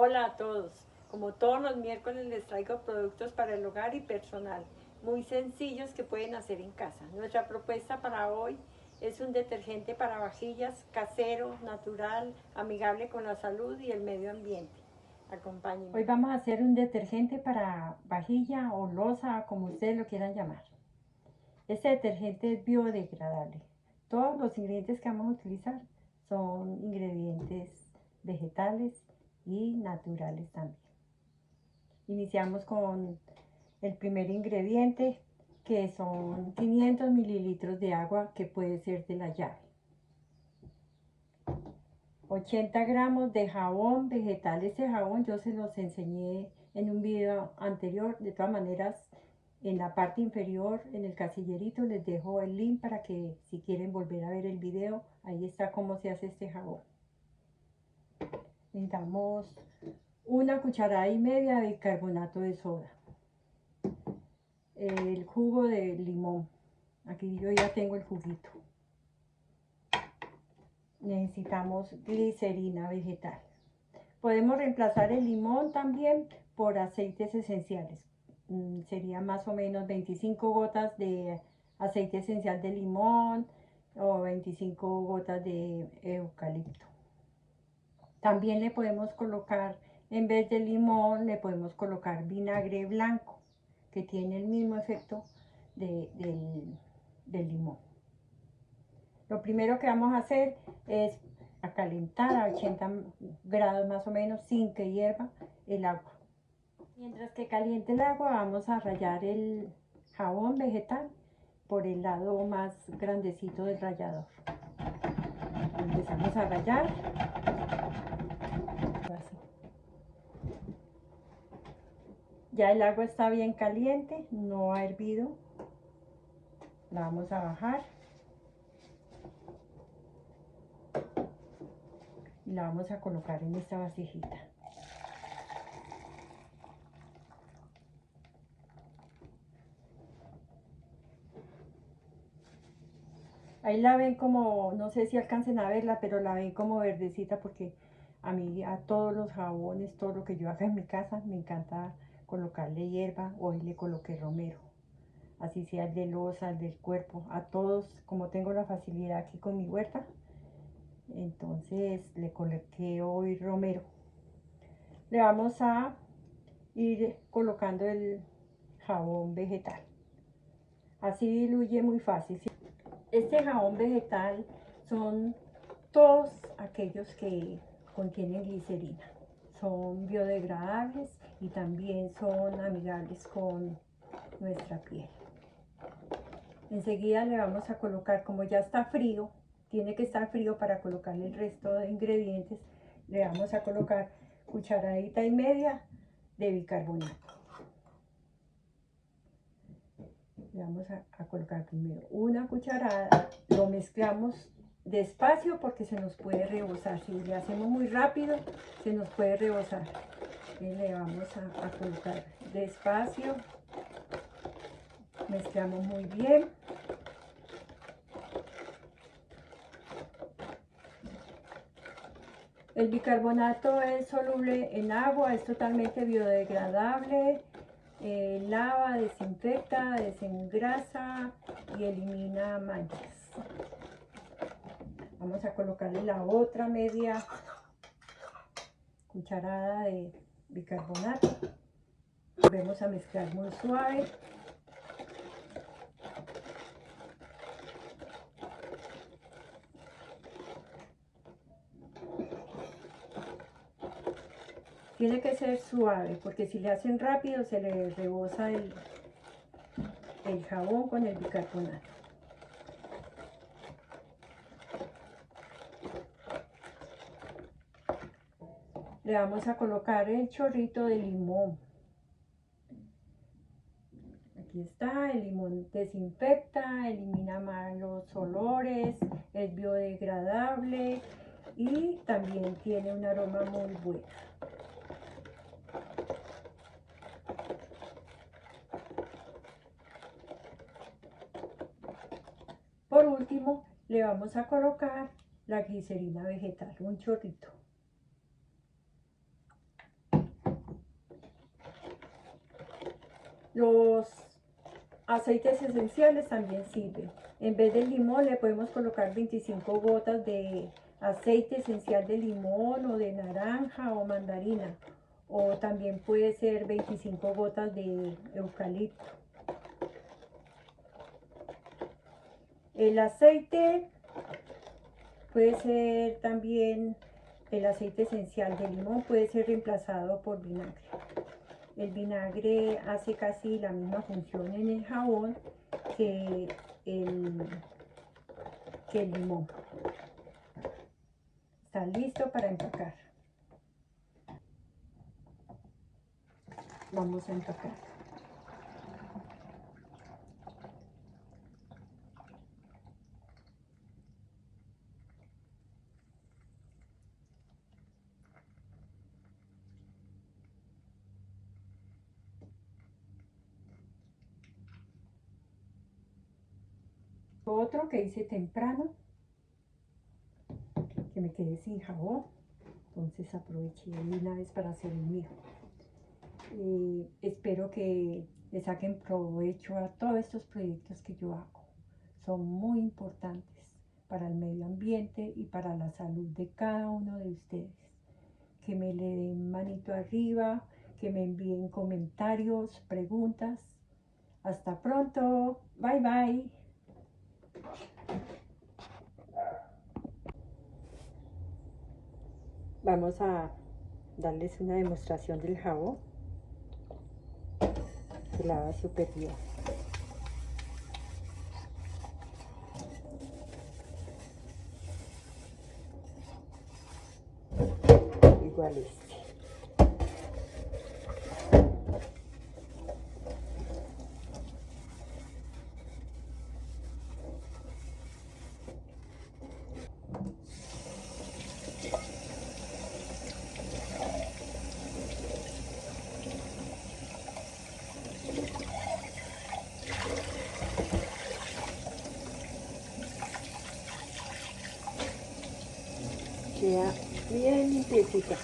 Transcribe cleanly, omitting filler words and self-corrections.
Hola a todos. Como todos los miércoles les traigo productos para el hogar y personal, muy sencillos que pueden hacer en casa. Nuestra propuesta para hoy es un detergente para vajillas casero, natural, amigable con la salud y el medio ambiente. Acompáñenme. Hoy vamos a hacer un detergente para vajilla o loza, como ustedes lo quieran llamar. Este detergente es biodegradable. Todos los ingredientes que vamos a utilizar son ingredientes vegetales y naturales también. Iniciamos con el primer ingrediente, que son 500 mililitros de agua, que puede ser de la llave. 80 gramos de jabón vegetal. Este jabón yo se los enseñé en un video anterior. De todas maneras, en la parte inferior, en el casillerito, les dejo el link para que si quieren volver a ver el video, ahí está cómo se hace este jabón. Necesitamos una cucharada y media de bicarbonato de soda, el jugo de limón, aquí yo ya tengo el juguito. Necesitamos glicerina vegetal. Podemos reemplazar el limón también por aceites esenciales. Sería más o menos 25 gotas de aceite esencial de limón o 25 gotas de eucalipto. También le podemos colocar, en vez de limón, le podemos colocar vinagre blanco, que tiene el mismo efecto del limón. Lo primero que vamos a hacer es a calentar a 80 grados más o menos, sin que hierva el agua. Mientras que caliente el agua, vamos a rallar el jabón vegetal por el lado más grandecito del rallador. Empezamos a rallar. Así. Ya el agua está bien caliente, no ha hervido. La vamos a bajar. Y la vamos a colocar en esta vasijita. Ahí la ven como, no sé si alcancen a verla, pero la ven como verdecita, porque a mí, a todos los jabones, todo lo que yo haga en mi casa, me encanta colocarle hierba. Hoy le coloqué romero, así sea el de loza, el del cuerpo, a todos, como tengo la facilidad aquí con mi huerta, entonces le coloqué hoy romero. Le vamos a ir colocando el jabón vegetal, así diluye muy fácil. Este jabón vegetal son todos aquellos que contienen glicerina. Son biodegradables y también son amigables con nuestra piel. Enseguida le vamos a colocar, como ya está frío, tiene que estar frío para colocarle el resto de ingredientes, le vamos a colocar cucharadita y media de bicarbonato. Le vamos a colocar primero una cucharada, lo mezclamos despacio porque se nos puede rebosar. Si le hacemos muy rápido, se nos puede rebosar. Y le vamos a colocar despacio, mezclamos muy bien. El bicarbonato es soluble en agua, es totalmente biodegradable. Lava, desinfecta, desengrasa y elimina manchas. Vamos a colocarle la otra media cucharada de bicarbonato. Volvemos a mezclar muy suave. Tiene que ser suave, porque si le hacen rápido se le rebosa el jabón con el bicarbonato. Le vamos a colocar el chorrito de limón. Aquí está, el limón desinfecta, elimina malos olores, es biodegradable y también tiene un aroma muy bueno. Por último, le vamos a colocar la glicerina vegetal, un chorrito. Los aceites esenciales también sirven. En vez del limón le podemos colocar 25 gotas de aceite esencial de limón o de naranja o mandarina. O también puede ser 25 gotas de eucalipto. El aceite puede ser también, el aceite esencial de limón puede ser reemplazado por vinagre. El vinagre hace casi la misma función en el jabón que el limón. Está listo para empacar. Vamos a empacar. Otro que hice temprano, que me quedé sin jabón, entonces aproveché de una vez para hacer el mío. Espero que le saquen provecho a todos estos proyectos que yo hago. Son muy importantes para el medio ambiente y para la salud de cada uno de ustedes. Que me le den manito arriba, que me envíen comentarios, preguntas. Hasta pronto. Bye bye. Vamos a darles una demostración del jabón. Se lava súper bien. Igual este. Queda bien limpiecita.